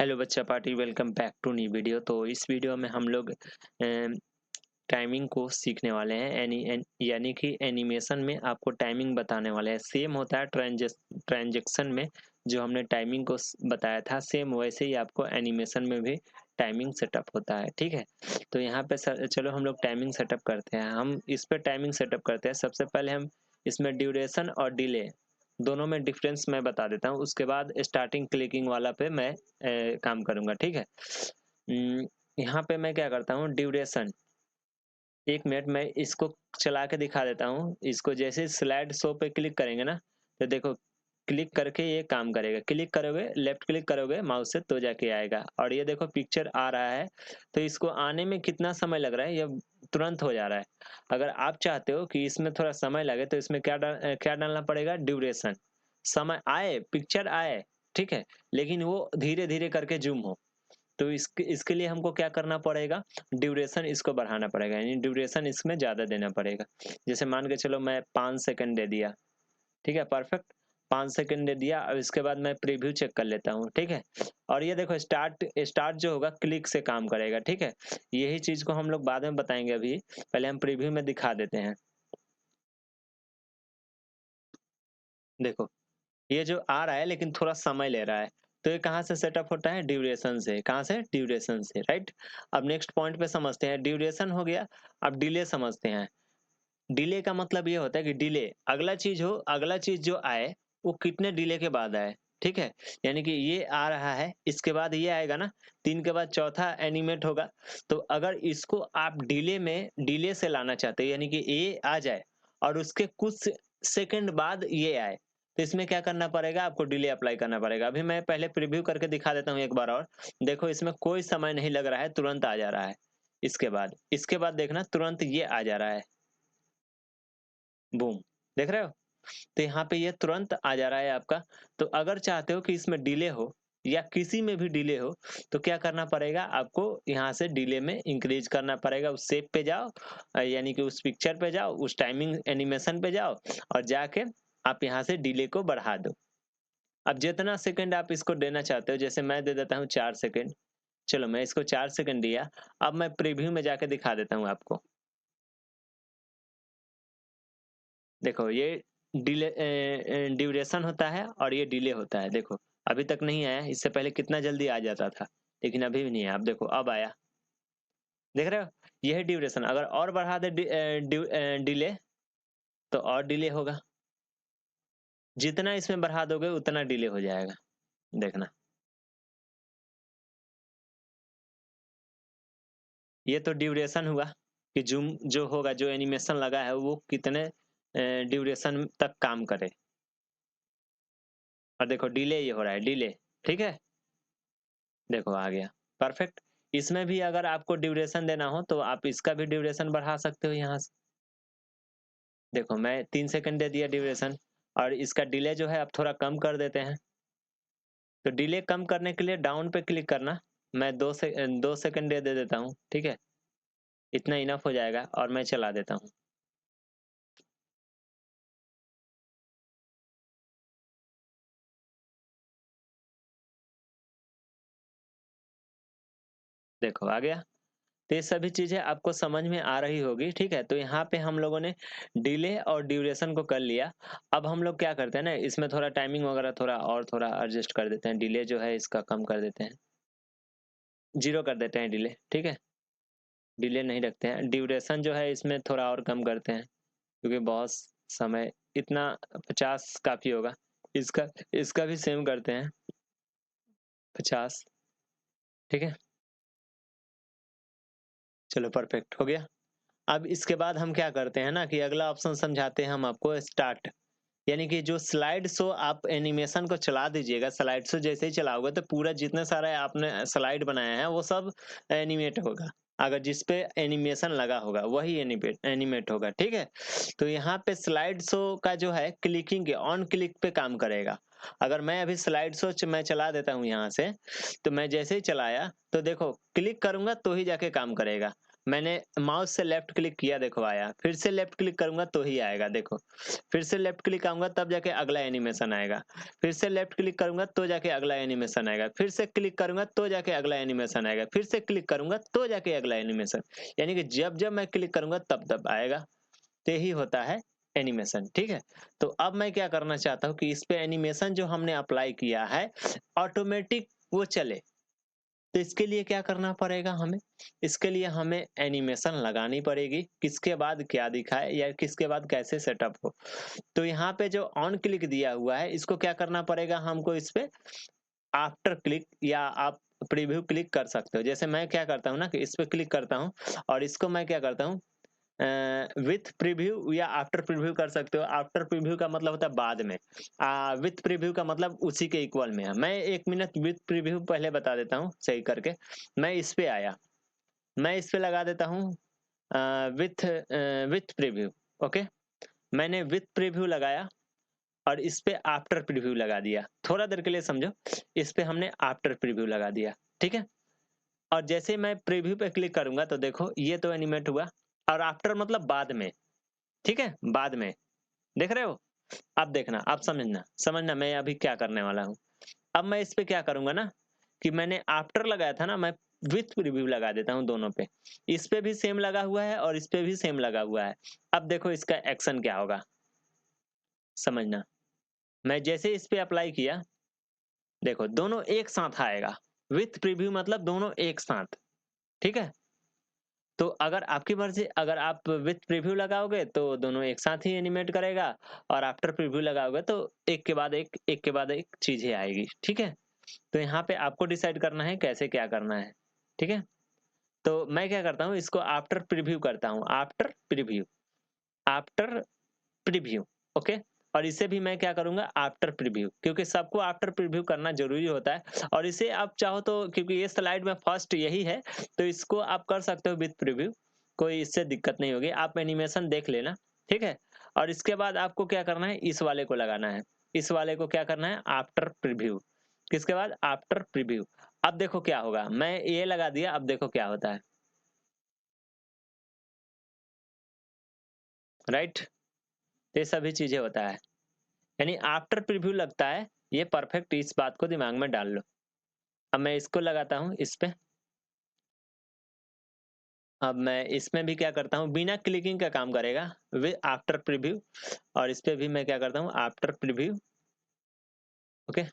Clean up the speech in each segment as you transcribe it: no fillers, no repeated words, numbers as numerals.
Hello बच्चा party, welcome back to new video. तो इस वीडियो में हम लोग टाइमिंग को सीखने वाले हैं। यानी कि एनिमेशन में आपको टाइमिंग बताने वाले हैं। सेम होता है ट्रांजेक्शन में जो हमने टाइमिंग को बताया था, सेम वैसे ही आपको एनिमेशन में भी टाइमिंग सेटअप होता है। ठीक है, तो यहाँ पे चलो हम लोग टाइमिंग सेटअप करते हैं। हम इस पे टाइमिंग सेटअप करते हैं। सबसे पहले हम इसमें ड्यूरेशन और डिले दोनों में डिफरेंस मैं बता देता हूँ। उसके बाद स्टार्टिंग क्लिकिंग वाला पे मैं काम करूंगा। ठीक है, यहाँ पे मैं क्या करता हूँ, ड्यूरेशन। एक मिनट, मैं इसको चला के दिखा देता हूँ। इसको जैसे स्लाइड शो पे क्लिक करेंगे ना, तो देखो क्लिक करके ये काम करेगा। क्लिक करोगे, लेफ्ट क्लिक करोगे माउस से तो जाके आएगा। और ये देखो पिक्चर आ रहा है। तो इसको आने में कितना समय लग रहा है, ये तुरंत हो जा रहा है। अगर आप चाहते हो कि इसमें थोड़ा समय लगे तो इसमें क्या डालना पड़ेगा, ड्यूरेशन। समय आए, पिक्चर आए, ठीक है, लेकिन वो धीरे धीरे करके जूम हो। तो इसके लिए हमको क्या करना पड़ेगा, ड्यूरेशन इसको बढ़ाना पड़ेगा, यानी ड्यूरेशन इसमें ज़्यादा देना पड़ेगा। जैसे मान के चलो मैं 5 सेकंड दे दिया। ठीक है, परफेक्ट, 5 सेकंड दे दिया। अब इसके बाद मैं प्रीव्यू चेक कर लेता हूँ। ठीक है, और ये देखो स्टार्ट स्टार्ट जो होगा क्लिक से काम करेगा। ठीक है, यही चीज़ को हम लोग बाद में बताएंगे। अभी पहले हम प्रीव्यू में दिखा देते हैं। देखो ये जो आ रहा है लेकिन थोड़ा समय ले रहा है। तो ये कहाँ से सेटअप होता है, ड्यूरेशन से। कहाँ से, ड्यूरेशन से, राइट। अब नेक्स्ट पॉइंट पे समझते हैं। ड्यूरेशन हो गया, अब डिले समझते हैं। डिले का मतलब ये होता है कि डिले, अगला चीज हो, अगला चीज जो आए वो कितने डिले के बाद आए। ठीक है, यानी कि ये आ रहा है, इसके बाद ये आएगा ना, 3 के बाद चौथा एनिमेट होगा। तो अगर इसको आप डिले में, डिले से लाना चाहते हैं, यानी कि ये आ जाए और उसके कुछ सेकंड बाद ये आए, तो इसमें क्या करना पड़ेगा, आपको डिले अप्लाई करना पड़ेगा। अभी मैं पहले प्रीव्यू करके दिखा देता हूँ एक बार और। देखो इसमें कोई समय नहीं लग रहा है, तुरंत आ जा रहा है। इसके बाद देखना तुरंत ये आ जा रहा है, बूम, देख रहे हो। तो यहाँ पे ये तुरंत आ जा रहा है आपका। तो अगर चाहते हो कि इसमें डिले हो या किसी में भी डिले हो, तो क्या करना पड़ेगा, आपको यहाँ से डिले में इंक्रीज करना पड़ेगा। उस शेप पे जाओ, यानी कि उस पिक्चर पे जाओ, उस टाइमिंग एनिमेशन पे जाओ, और जाके आप यहाँ से डिले को बढ़ा दो। अब जितना सेकंड आप इसको देना चाहते हो, जैसे मैं दे देता हूँ 4 सेकंड। चलो मैं इसको 4 सेकंड दिया। अब मैं प्रीव्यू में जाके दिखा देता हूँ आपको। देखो ये डिले, ड्यूरेशन होता है और ये डिले होता है। देखो अभी तक नहीं आया, इससे पहले कितना जल्दी आ जाता था, लेकिन अभी भी नहीं है। अब देखो अब आया, देख रहे हो। यह है ड्यूरेशन। अगर और बढ़ा दे डिले, तो और डिले होगा। जितना इसमें बढ़ा दोगे उतना डिले हो जाएगा, देखना। ये तो ड्यूरेशन हुआ कि जूम जो होगा, जो एनिमेशन लगा है वो कितने ड्यूरेशन तक काम करे। और देखो डिले ये हो रहा है, डिले। ठीक है, देखो आ गया, परफेक्ट। इसमें भी अगर आपको ड्यूरेशन देना हो तो आप इसका भी ड्यूरेशन बढ़ा सकते हो यहाँ से। देखो मैं 3 सेकंड दे दिया ड्यूरेशन, और इसका डिले जो है आप थोड़ा कम कर देते हैं। तो डिले कम करने के लिए डाउन पे क्लिक करना। मैं 2 सेकंड दे देता हूँ। ठीक है, इतना इनफ हो जाएगा और मैं चला देता हूँ। देखो आ गया। तो ये सभी चीजें आपको समझ में आ रही होगी। ठीक है, तो यहाँ पे हम लोगों ने डिले और ड्यूरेशन को कर लिया। अब हम लोग क्या करते हैं ना, इसमें थोड़ा टाइमिंग वगैरह थोड़ा एडजस्ट कर देते हैं। डिले जो है इसका कम कर देते हैं, 0 कर देते हैं डिले। ठीक है, डिले नहीं रखते हैं। ड्यूरेशन जो है इसमें थोड़ा और कम करते हैं, क्योंकि बहुत समय, इतना 50 काफी होगा। इसका इसका भी सेम करते हैं, 50। ठीक है, चलो परफेक्ट हो गया। अब इसके बाद हम क्या करते हैं ना, कि अगला ऑप्शन समझाते हैं हम आपको, स्टार्ट। यानी कि जो स्लाइड शो आप एनिमेशन को चला दीजिएगा, स्लाइड शो जैसे ही चलाओगे तो पूरा जितने सारे आपने स्लाइड बनाया है वो सब एनिमेट होगा। अगर जिस पे एनिमेशन लगा होगा वही एनिमेट एनिमेट होगा। ठीक है, तो यहाँ पे स्लाइड शो का जो है क्लिकिंग के, ऑन क्लिक पे काम करेगा। अगर मैं अभी स्लाइड शो मैं चला देता हूँ यहाँ से, तो मैं जैसे ही चलाया तो देखो क्लिक करूंगा तो ही जाके काम करेगा। मैंने माउस से लेफ्ट क्लिक किया, देखो आया, फिर से लेफ्ट क्लिक करूंगा तो ही आएगा, देखो फिर से लेफ्ट क्लिक आऊंगा तब जाके अगला एनिमेशन आएगा, फिर से लेफ्ट क्लिक करूंगा तो जाके अगला एनिमेशन आएगा, फिर से क्लिक करूंगा तो जाके अगला एनिमेशन आएगा, फिर से क्लिक करूंगा तो जाके अगला एनिमेशन, यानी कि जब जब मैं क्लिक करूंगा तब तब आएगा। तो यही होता है एनिमेशन, ठीक है। तो अब मैं क्या करना चाहता हूँ कि इस पे एनिमेशन जो हमने अप्लाई किया है ऑटोमेटिक वो चले, तो इसके लिए क्या करना पड़ेगा हमें, इसके लिए हमें एनिमेशन लगानी पड़ेगी, किसके बाद क्या दिखाए या किसके बाद कैसे सेटअप हो। तो यहाँ पे जो ऑन क्लिक दिया हुआ है इसको क्या करना पड़ेगा हमको, इस पे आफ्टर क्लिक या आप प्रीव्यू क्लिक कर सकते हो। जैसे मैं क्या करता हूँ ना कि इस पे क्लिक करता हूँ और इसको मैं क्या करता हूँ विथ प्रीव्यू या आफ्टर प्रीव्यू कर सकते हो। आफ्टर प्रीव्यू का मतलब होता है बाद में, विथ प्रीव्यू का मतलब उसी के इक्वल में है। मैं 1 मिनट विथ प्रीव्यू पहले बता देता हूँ सही करके। मैं इस पे आया, मैं इस पे लगा देता हूँ विथ विथ प्रीव्यू। ओके, मैंने विथ प्रीव्यू लगाया और इस पे आफ्टर प्रीव्यू लगा दिया, थोड़ा देर के लिए समझो, इस पे हमने आफ्टर प्रीव्यू लगा दिया, ठीक है। और जैसे मैं प्रीव्यू पे क्लिक करूंगा तो देखो ये तो एनिमेट हुआ, और आफ्टर मतलब बाद में, ठीक है, बाद में, देख रहे हो। अब देखना, अब समझना समझना मैं अभी क्या करने वाला हूँ। अब मैं इस पे क्या करूंगा ना कि मैंने आफ्टर लगाया था ना, मैं विथ प्रीव्यू लगा देता हूँ दोनों पे। इस पे भी सेम लगा हुआ है और इस पे भी सेम लगा हुआ है। अब देखो इसका एक्शन क्या होगा, समझना। मैं जैसे इस पे अप्लाई किया, देखो दोनों एक साथ आएगा, विथ प्रीव्यू मतलब दोनों एक साथ, ठीक है। तो अगर आपकी मर्जी, अगर आप विथ प्रीव्यू लगाओगे तो दोनों एक साथ ही एनिमेट करेगा, और आफ्टर प्रीव्यू लगाओगे तो एक के बाद एक के बाद एक चीजें आएगी, ठीक है। तो यहाँ पे आपको डिसाइड करना है कैसे क्या करना है, ठीक है। तो मैं क्या करता हूँ, इसको आफ्टर प्रीव्यू करता हूँ, after preview, after preview, okay. और इसे भी मैं क्या करूंगा, आफ्टर प्रीव्यू, क्योंकि सबको आफ्टर प्रीव्यू करना जरूरी होता है। और इसे आप चाहो तो, क्योंकि ये स्लाइड में फर्स्ट यही है, तो इसको आप कर सकते हो विद प्रीव्यू, कोई इससे दिक्कत नहीं होगी। आप एनिमेशन देख लेना, ठीक है। और इसके बाद आपको क्या करना है, इस वाले को लगाना है, इस वाले को क्या करना है, आफ्टर प्रीव्यू। किसके बाद, आफ्टर प्रीव्यू। अब देखो क्या होगा, मैं ये लगा दिया, अब देखो क्या होता है, राइट। तो ये सभी चीजें होता है, यानी आफ्टर प्रीव्यू लगता है, ये परफेक्ट, इस बात को दिमाग में डाल लो। अब मैं इसको लगाता हूँ इस पे, अब मैं इसमें भी क्या करता हूँ, बिना क्लिकिंग का काम करेगा विद आफ्टर प्रीव्यू। और इस पे भी मैं क्या करता हूँ, आफ्टर प्रीव्यू, ओके।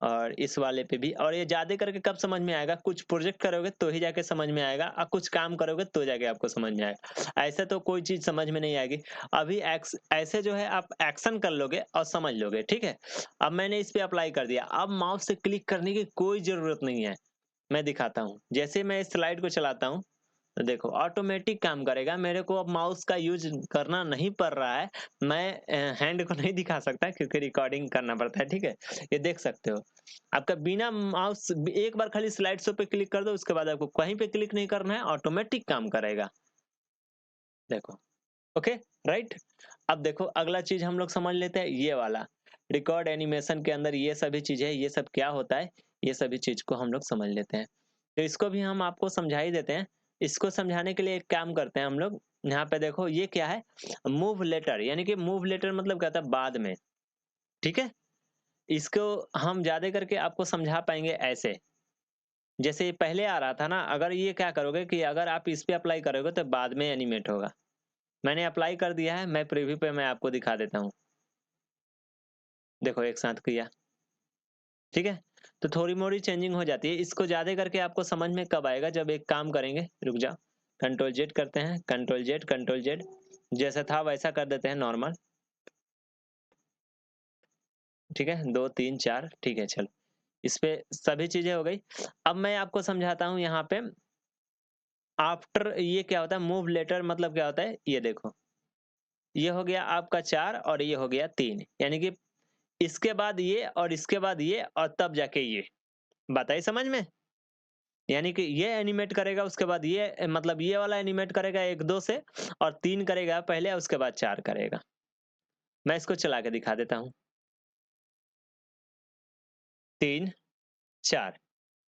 और इस वाले पे भी। और ये ज्यादा करके कब समझ में आएगा, कुछ प्रोजेक्ट करोगे तो ही जाके समझ में आएगा, और कुछ काम करोगे तो जाके आपको समझ में आएगा, ऐसे तो कोई चीज समझ में नहीं आएगी। अभी ऐसे जो है आप एक्शन कर लोगे और समझ लोगे, ठीक है। अब मैंने इस पे अप्लाई कर दिया, अब माउस से क्लिक करने की कोई जरूरत नहीं है। मैं दिखाता हूँ, जैसे मैं इस स्लाइड को चलाता हूँ तो देखो ऑटोमेटिक काम करेगा, मेरे को अब माउस का यूज करना नहीं पड़ रहा है। मैं हैंड को नहीं दिखा सकता क्योंकि रिकॉर्डिंग करना पड़ता है, ठीक है। ये देख सकते हो, आपका बिना माउस, एक बार खाली स्लाइड शो पे क्लिक कर दो, उसके बाद आपको कहीं पे क्लिक नहीं करना है, ऑटोमेटिक काम करेगा, देखो, ओके, राइट। अब देखो अगला चीज हम लोग समझ लेते हैं, ये वाला रिकॉर्ड एनिमेशन के अंदर ये सभी चीजें, ये सब क्या होता है, ये सभी चीज को हम लोग समझ लेते हैं। तो इसको भी हम आपको समझा ही देते हैं। इसको समझाने के लिए एक काम करते हैं हम लोग, यहाँ पे देखो ये क्या है, मूव लेटर, यानी कि मूव लेटर मतलब क्या होता है, बाद में, ठीक है। इसको हम ज्यादा करके आपको समझा पाएंगे ऐसे, जैसे ये पहले आ रहा था ना, अगर ये क्या करोगे कि अगर आप इस पे अप्लाई करोगे तो बाद में एनिमेट होगा। मैंने अप्लाई कर दिया है, मैं प्रीव्यू पे मैं आपको दिखा देता हूँ, देखो एक साथ किया, ठीक है। तो थोड़ी मोड़ी चेंजिंग हो जाती है, इसको ज्यादा करके आपको समझ में कब आएगा, जब एक काम करेंगे, रुक जाओ, कंट्रोल जेड करते हैं, कंट्रोल जेड, कंट्रोल जेड, जैसा था वैसा कर देते हैं नॉर्मल, ठीक है, 2 3 4, ठीक है, चलो। इस पे सभी चीजें हो गई। अब मैं आपको समझाता हूँ यहाँ पे आफ्टर, ये क्या होता है, मूव लेटर मतलब क्या होता है, ये देखो, ये हो गया आपका 4 और ये हो गया 3, यानी कि इसके बाद ये और इसके बाद ये और तब जाके ये, बात आई समझ में। यानी कि ये एनिमेट करेगा, उसके बाद ये, मतलब ये वाला एनिमेट करेगा 1 2 से, और 3 करेगा पहले, उसके बाद 4 करेगा। मैं इसको चला के दिखा देता हूँ, 3 4,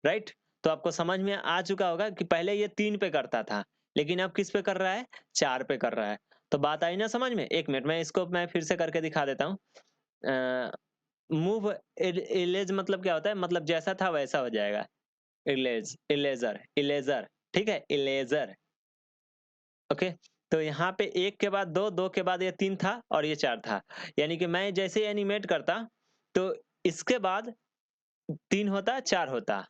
राइट। तो आपको समझ में आ चुका होगा कि पहले ये 3 पे करता था, लेकिन अब किस पे कर रहा है? 4 पे कर रहा है। तो बात आई ना समझ में? 1 मिनट मैं फिर से करके दिखा देता हूँ। मूव इरेज़ मतलब क्या होता है? मतलब जैसा था वैसा हो जाएगा। इरेज़र, ठीक है? Eraser, okay? तो यहाँ पे 1 के बाद 2, 2 के बाद ये 3 था और ये 4 था। यानी कि मैं जैसे ही एनिमेट करता, तो इसके बाद 3 होता, 4 होता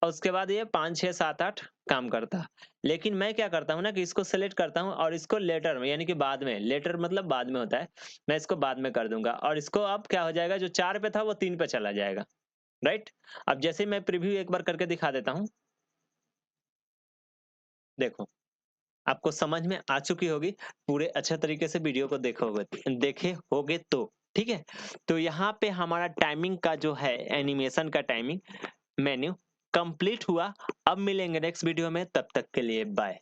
और उसके बाद ये 5, 6, 7, 8 काम करता। लेकिन मैं क्या करता हूँ ना कि इसको सेलेक्ट करता हूँ और इसको लेटर में यानी कि बाद में, लेटर मतलब बाद में होता है, मैं इसको बाद में कर दूँगा और इसको अब क्या हो जाएगा जो 4 पे था वो 3 पे चला जाएगा, राइट? अब जैसे ही मैं प्रीव्यू एक बार करके दिखा देता हूँ, देखो। आपको समझ में आ चुकी होगी, पूरे अच्छे तरीके से वीडियो को देखे होगे तो, ठीक है? तो यहाँ पे हमारा टाइमिंग का जो है एनिमेशन का टाइमिंग मेन्यू कंप्लीट हुआ। अब मिलेंगे नेक्स्ट वीडियो में, तब तक के लिए बाय।